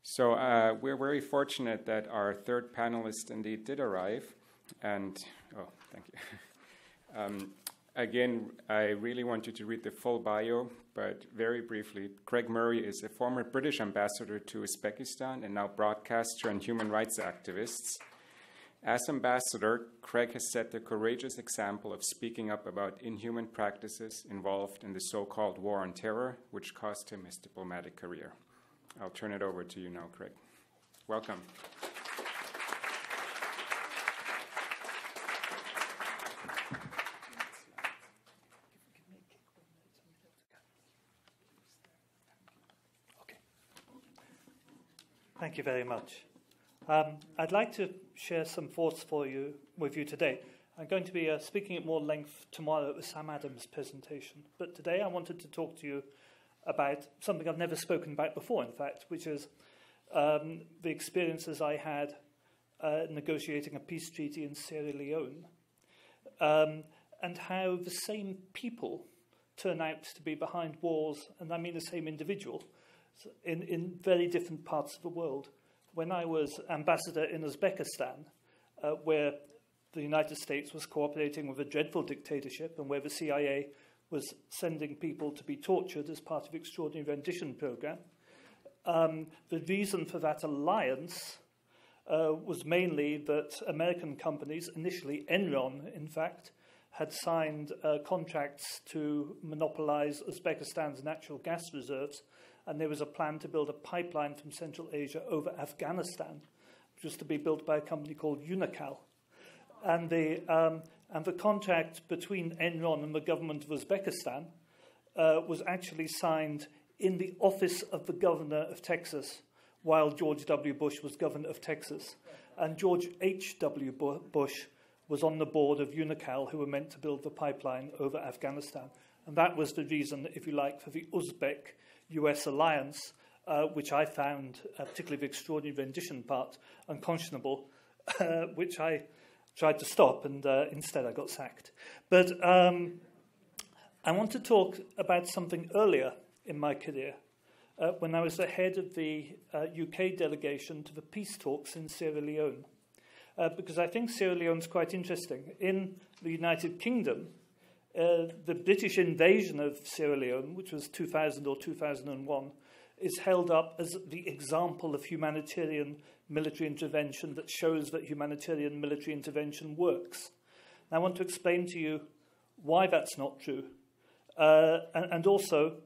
So we're very fortunate that our third panelist indeed did arrive. And, oh, thank you. Again, I really want you to read the full bio, but very briefly, Craig Murray is a former British ambassador to Uzbekistan and now broadcaster and human rights activist. As ambassador, Craig has set the courageous example of speaking up about inhuman practices involved in the so-called war on terror, which cost him his diplomatic career. I'll turn it over to you now, Craig. Welcome. Thank you very much. I'd like to share some thoughts with you today. I'm going to be speaking at more length tomorrow at Sam Adams' presentation, but today I wanted to talk to you about something I've never spoken about before, in fact, which is the experiences I had negotiating a peace treaty in Sierra Leone, and how the same people turn out to be behind wars, and I mean the same individual, in very different parts of the world. When I was ambassador in Uzbekistan, where the United States was cooperating with a dreadful dictatorship and where the CIA was sending people to be tortured as part of the Extraordinary Rendition Program, the reason for that alliance was mainly that American companies, initially Enron, in fact, had signed contracts to monopolize Uzbekistan's natural gas reserves, and there was a plan to build a pipeline from Central Asia over Afghanistan, which was to be built by a company called Unocal. And the contract between Enron and the government of Uzbekistan was actually signed in the office of the governor of Texas while George W. Bush was governor of Texas. And George H.W. Bush was on the board of Unocal, who were meant to build the pipeline over Afghanistan. And that was the reason, if you like, for the Uzbek-US alliance, which I found, particularly the extraordinary rendition part, unconscionable, which I tried to stop, and instead I got sacked. But I want to talk about something earlier in my career, when I was the head of the UK delegation to the peace talks in Sierra Leone. Because I think Sierra Leone's quite interesting. In the United Kingdom, the British invasion of Sierra Leone, which was 2000 or 2001, is held up as the example of humanitarian military intervention that shows that humanitarian military intervention works. And I want to explain to you why that's not true, and also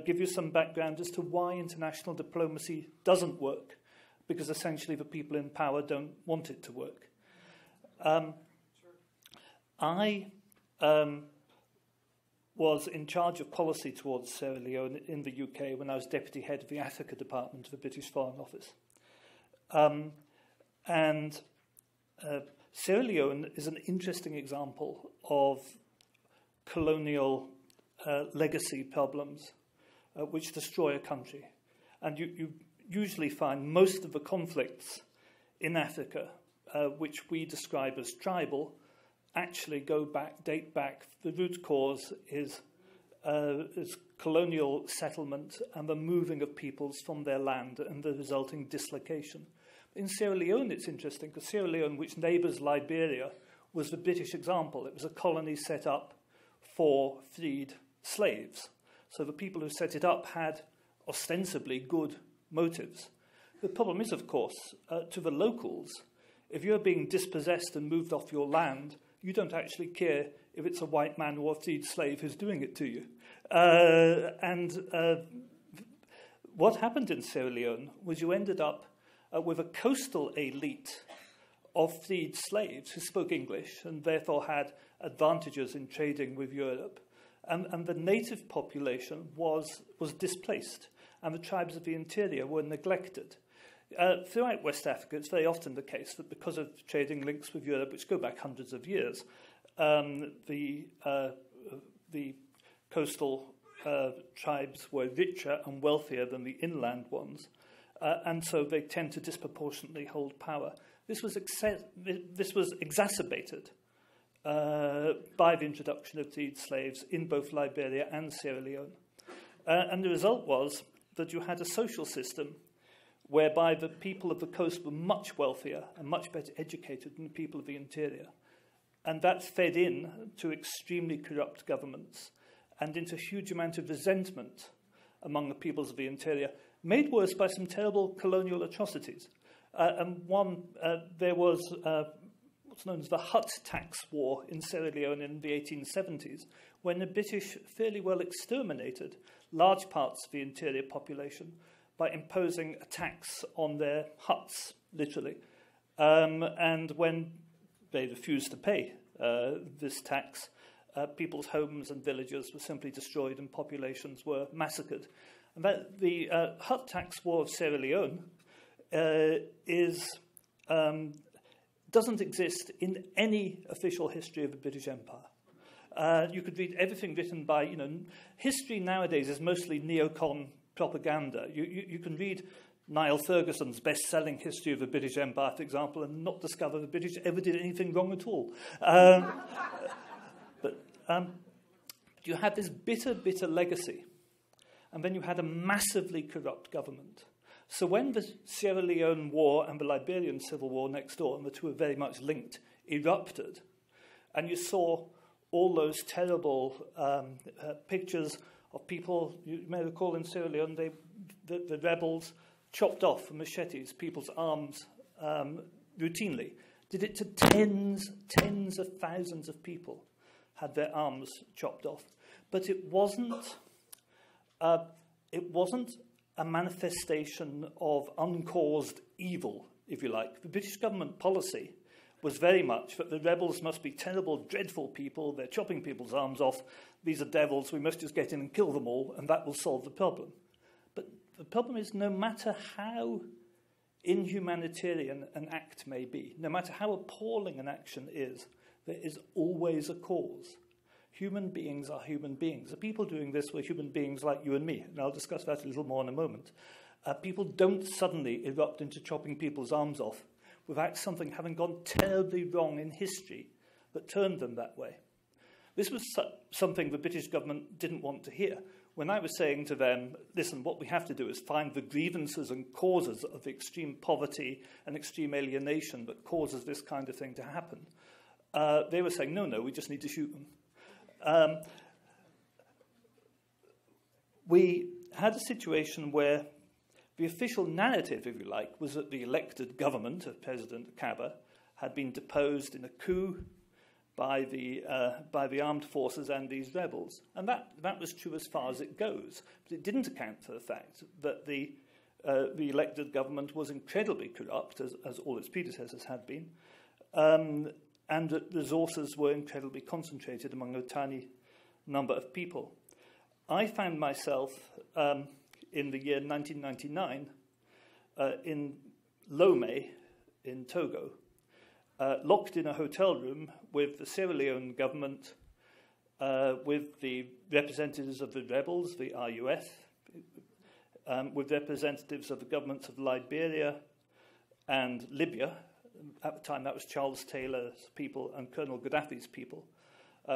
give you some background as to why international diplomacy doesn't work, because essentially the people in power don't want it to work. I was in charge of policy towards Sierra Leone in the UK when I was deputy head of the Africa Department of the British Foreign Office. And Sierra Leone is an interesting example of colonial legacy problems which destroy a country. And you usually find most of the conflicts in Africa, which we describe as tribal, actually date back. The root cause is colonial settlement and the moving of peoples from their land and the resulting dislocation. In Sierra Leone, it's interesting, because Sierra Leone, which neighbours Liberia, was the British example. It was a colony set up for freed slaves. So the people who set it up had ostensibly good motives. The problem is, of course, to the locals, if you're being dispossessed and moved off your land, you don't actually care if it's a white man or a freed slave who's doing it to you. What happened in Sierra Leone was you ended up with a coastal elite of freed slaves who spoke English and therefore had advantages in trading with Europe. And the native population was displaced, and the tribes of the interior were neglected. Throughout West Africa, it's very often the case that because of trading links with Europe, which go back hundreds of years, the coastal tribes were richer and wealthier than the inland ones, and so they tend to disproportionately hold power. This was exacerbated by the introduction of freed slaves in both Liberia and Sierra Leone. And the result was that you had a social system whereby the people of the coast were much wealthier and much better educated than the people of the interior. And that fed in to extremely corrupt governments and into a huge amount of resentment among the peoples of the interior, made worse by some terrible colonial atrocities. There was what's known as the Hut Tax War in Sierra Leone in the 1870s, when the British fairly well exterminated large parts of the interior population by imposing a tax on their huts, literally. And when they refused to pay this tax, people's homes and villages were simply destroyed and populations were massacred. And that the Hut Tax War of Sierra Leone doesn't exist in any official history of the British Empire. You could read everything written by, history nowadays is mostly neocon propaganda. You can read Niall Ferguson's best-selling History of the British Empire, for example, and not discover the British ever did anything wrong at all. But you had this bitter, bitter legacy, and then you had a massively corrupt government. So when the Sierra Leone War and the Liberian Civil War next door, and the two are very much linked, erupted, and you saw all those terrible pictures of people, you may recall in Sierra Leone, the rebels chopped off with machetes people's arms routinely. Did it to tens of thousands of people had their arms chopped off. But it wasn't a manifestation of uncaused evil, if you like. The British government policy was very much that the rebels must be terrible, dreadful people, they're chopping people's arms off, these are devils, we must just get in and kill them all, and that will solve the problem. But the problem is, no matter how inhumanitarian an act may be, no matter how appalling an action is, there is always a cause. Human beings are human beings. The people doing this were human beings like you and me, and I'll discuss that a little more in a moment. People don't suddenly erupt into chopping people's arms off without something having gone terribly wrong in history that turned them that way. This was something the British government didn't want to hear. When I was saying to them, listen, what we have to do is find the grievances and causes of extreme poverty and extreme alienation that causes this kind of thing to happen, they were saying, no, we just need to shoot them. We had a situation where the official narrative, if you like, was that the elected government of President Kaba had been deposed in a coup by the armed forces and these rebels. And that was true as far as it goes. But it didn't account for the fact that the elected government was incredibly corrupt, as all its predecessors had been, and that resources were incredibly concentrated among a tiny number of people. I found myself in the year 1999 in Lomé in Togo, locked in a hotel room with the Sierra Leone government, with the representatives of the rebels, the RUF, with representatives of the governments of Liberia and Libya. At the time, that was Charles Taylor's people and Colonel Gaddafi's people,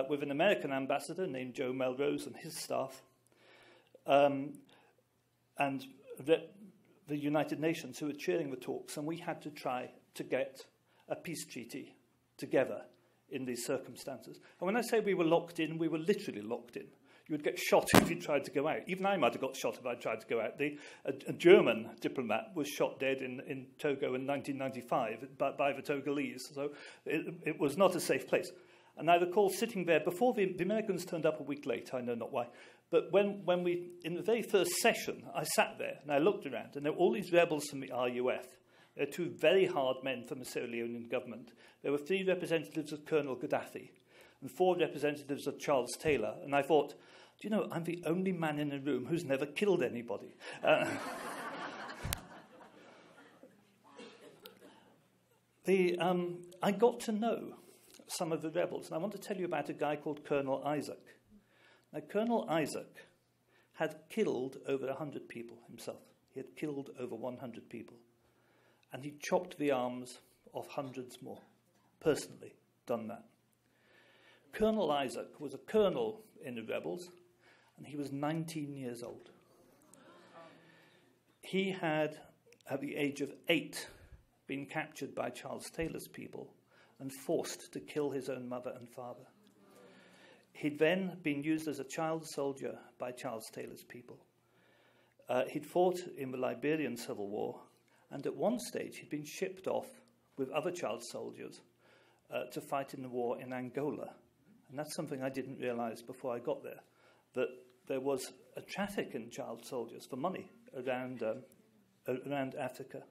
with an American ambassador named Joe Melrose and his staff, and the United Nations, who were cheering the talks, and we had to try to get a peace treaty together in these circumstances. And when I say we were locked in, we were literally locked in. You would get shot if you tried to go out. Even I might have got shot if I tried to go out. A German diplomat was shot dead in Togo in 1995 by the Togolese, so it was not a safe place. And I recall sitting there before the Americans turned up a week late, I know not why, but when we, in the very first session, I sat there and I looked around, and there were all these rebels from the RUF. There were two very hard men from the Sierra Leonean government. There were 3 representatives of Colonel Gaddafi and 4 representatives of Charles Taylor. And I thought, do you know, I'm the only man in the room who's never killed anybody. I got to know some of the rebels, and I want to tell you about a guy called Colonel Isaac. Now, Colonel Isaac had killed over 100 people himself. He had killed over 100 people. And he chopped the arms of hundreds more, personally done that. Colonel Isaac was a colonel in the rebels, and he was 19 years old. He had at the age of 8, been captured by Charles Taylor's people and forced to kill his own mother and father. He'd then been used as a child soldier by Charles Taylor's people. He'd fought in the Liberian Civil War, and at one stage he'd been shipped off with other child soldiers to fight in the war in Angola. And that's something I didn't realize before I got there, that there was a traffic in child soldiers for money around Africa.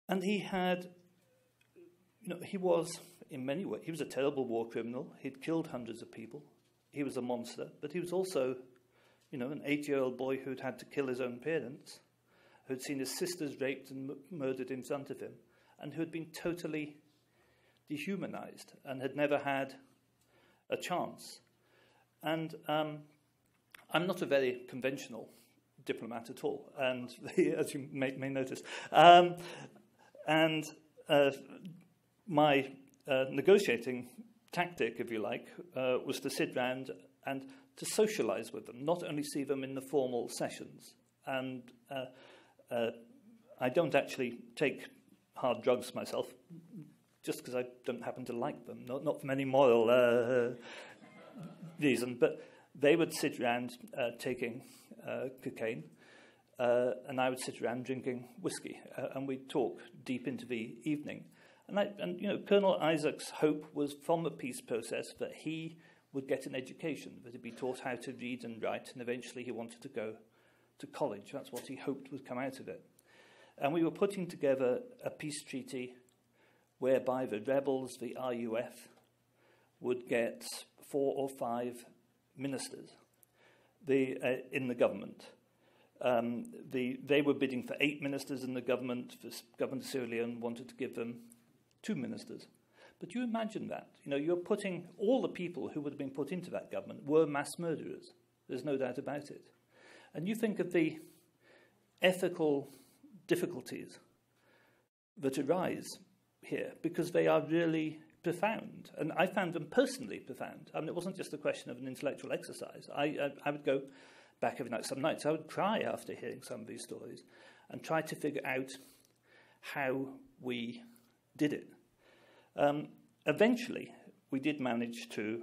And he had, he was, in many ways, he was a terrible war criminal. He'd killed hundreds of people. He was a monster, but he was also, an 8-year-old boy who'd had to kill his own parents, who'd seen his sisters raped and murdered in front of him, and who had been totally dehumanized and had never had a chance. And I'm not a very conventional diplomat at all, and as you may notice. My negotiating tactic, if you like, was to sit round and to socialize with them, not only see them in the formal sessions. And I don't actually take hard drugs myself, just because I don't happen to like them, not from any moral reason. But they would sit around taking cocaine, and I would sit around drinking whiskey, and we'd talk deep into the evening. And Colonel Isaac's hope was from the peace process that he would get an education, that he'd be taught how to read and write, and eventually he wanted to go to college. That's what he hoped would come out of it. And we were putting together a peace treaty whereby the rebels, the RUF, would get 4 or 5 ministers in the government. They were bidding for 8 ministers in the government. The government of Sierra Leone wanted to give them 2 ministers. But you imagine that. You're putting all the people who would have been put into that government were mass murderers. There's no doubt about it. And you think of the ethical difficulties that arise here, because they are really profound. And I found them personally profound. I mean, it wasn't just a question of an intellectual exercise. I would go back every night. Some nights I would cry after hearing some of these stories and try to figure out how we did it. Eventually, we did manage to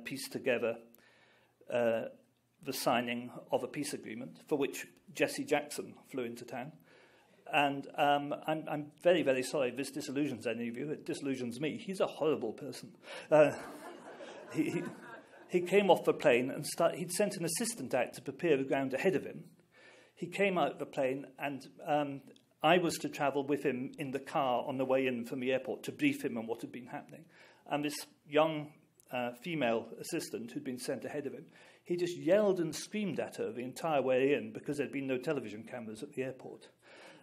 piece together the signing of a peace agreement for which Jesse Jackson flew into town. And I'm very, very sorry if this disillusions any of you. It disillusions me. He's a horrible person. He came off the plane and he'd sent an assistant out to prepare the ground ahead of him. He came out of the plane, and I was to travel with him in the car on the way in from the airport to brief him on what had been happening. And this young female assistant who'd been sent ahead of him, he just yelled and screamed at her the entire way in because there'd been no television cameras at the airport.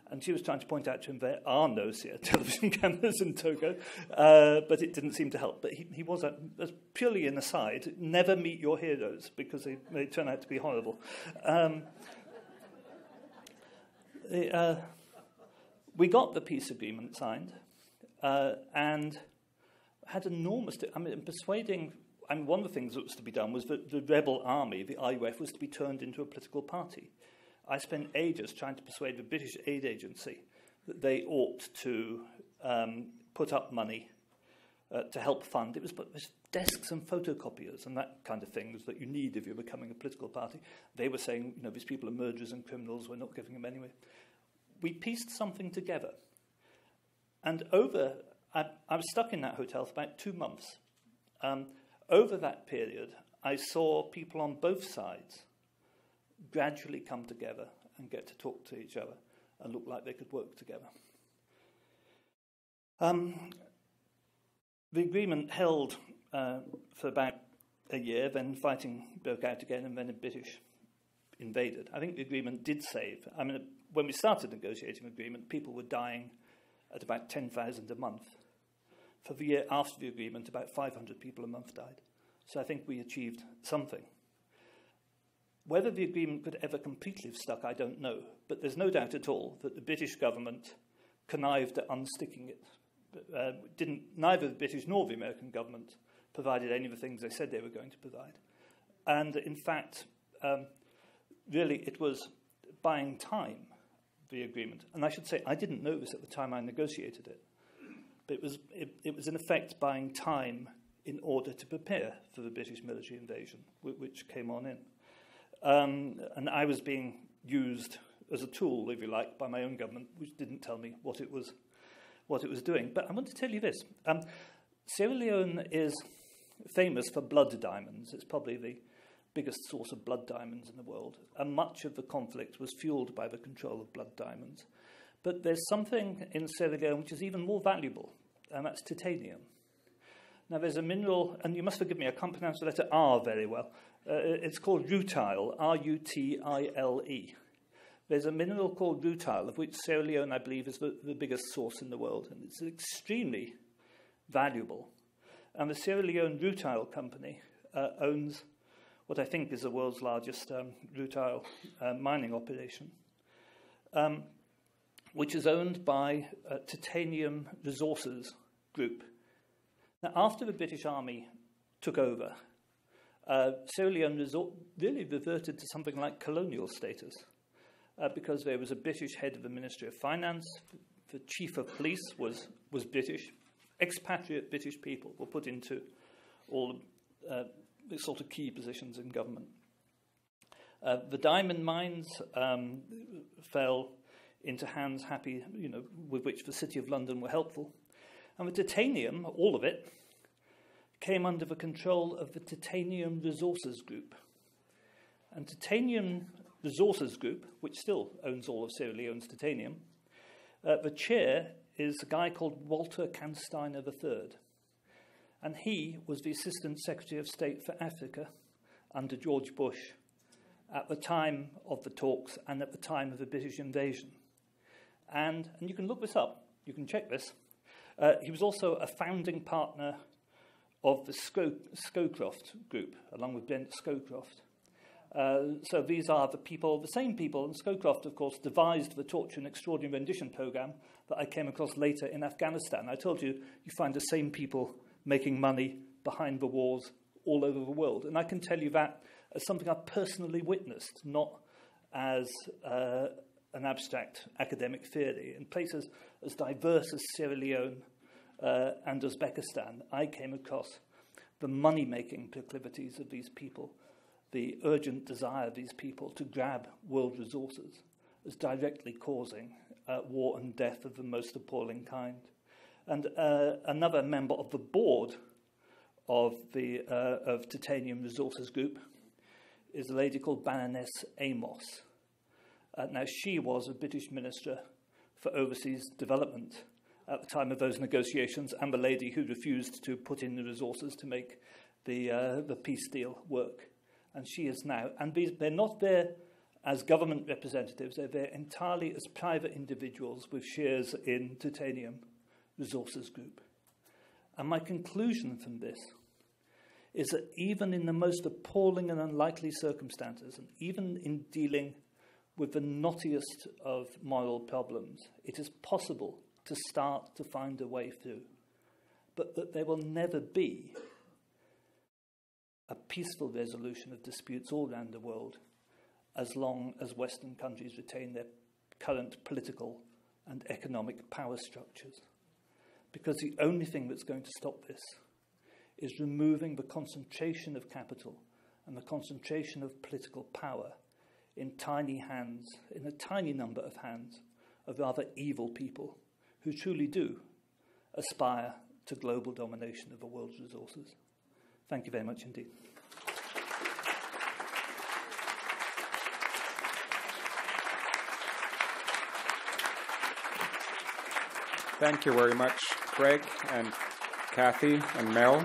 And she was trying to point out to him there are no television cameras in Togo, but it didn't seem to help. But he was purely an aside. Never meet your heroes, because they turn out to be horrible. We got the peace agreement signed, and had enormous... persuading... one of the things that was to be done was that the rebel army, the RUF, was to be turned into a political party. I spent ages trying to persuade the British aid agency that they ought to put up money to help fund. It was desks and photocopiers and that kind of things that you need if you're becoming a political party. They were saying, these people are murderers and criminals, we're not giving them anyway. We pieced something together. And I was stuck in that hotel for about 2 months. Over that period, I saw people on both sides gradually come together and get to talk to each other and look like they could work together. The agreement held for about a year, then fighting broke out again, and then the British invaded. I think the agreement did save. When we started negotiating the agreement, people were dying at about 10,000 a month. For the year after the agreement, about 500 people a month died. So I think we achieved something. Whether the agreement could ever completely have stuck, I don't know. But there's no doubt at all that the British government connived at unsticking it. Neither the British nor the American government provided any of the things they said they were going to provide. And in fact, really it was buying time the agreement. And I should say, I didn't know this at the time I negotiated it. But it was in effect buying time in order to prepare for the British military invasion, which came on in. And I was being used as a tool, if you like, by my own government, which didn't tell me what it was doing. But I want to tell you this. Sierra Leone is famous for blood diamonds. It's probably the biggest source of blood diamonds in the world. And much of the conflict was fueled by the control of blood diamonds. But there's something in Sierra Leone which is even more valuable, and that's titanium. Now, there's a mineral, and you must forgive me, I can't pronounce the letter R very well. It's called rutile, R-U-T-I-L-E. There's a mineral called rutile, of which Sierra Leone, I believe, is the biggest source in the world, and it's extremely valuable. And the Sierra Leone Rutile Company owns what I think is the world's largest rutile mining operation, which is owned by Titanium Resources Group. Now, after the British Army took over, Sierra Leone really reverted to something like colonial status because there was a British head of the Ministry of Finance, the chief of police was British, expatriate British people were put into all the sort of key positions in government. The diamond mines fell into hands happy, with which the City of London were helpful. And the titanium, all of it, came under the control of the Titanium Resources Group. And Titanium Resources Group, which still owns all of Sierra Leone's titanium, the chair is a guy called Walter Cansteiner III. And he was the Assistant Secretary of State for Africa under George Bush at the time of the talks and at the time of the British invasion. And you can look this up, you can check this. He was also a founding partner of the Scowcroft Group, along with Brent Scowcroft. So these are the same people, and Scowcroft, of course, devised the Torture and Extraordinary Rendition program that I came across later in Afghanistan. I told you, you find the same people making money behind the wars all over the world. And I can tell you that as something I've personally witnessed, not as an abstract academic theory. In places as diverse as Sierra Leone and Uzbekistan, I came across the money-making proclivities of these people, the urgent desire of these people to grab world resources as directly causing war and death of the most appalling kind. And another member of the board of Titanium Resources Group is a lady called Baroness Amos. Now, she was a British minister for overseas development at the time of those negotiations, and the lady who refused to put in the resources to make the peace deal work. And she is now, and they're not there as government representatives, they're there entirely as private individuals with shares in Titanium Resources Group. And my conclusion from this is that even in the most appalling and unlikely circumstances, and even in dealing with the knottiest of moral problems, it is possible to start to find a way through, but that there will never be a peaceful resolution of disputes all around the world as long as Western countries retain their current political and economic power structures. Because the only thing that's going to stop this is removing the concentration of capital and the concentration of political power in tiny hands, in a tiny number of hands, of rather evil people who truly do aspire to global domination of the world's resources. Thank you very much indeed. Thank you very much, Greg and Kathy and Mel.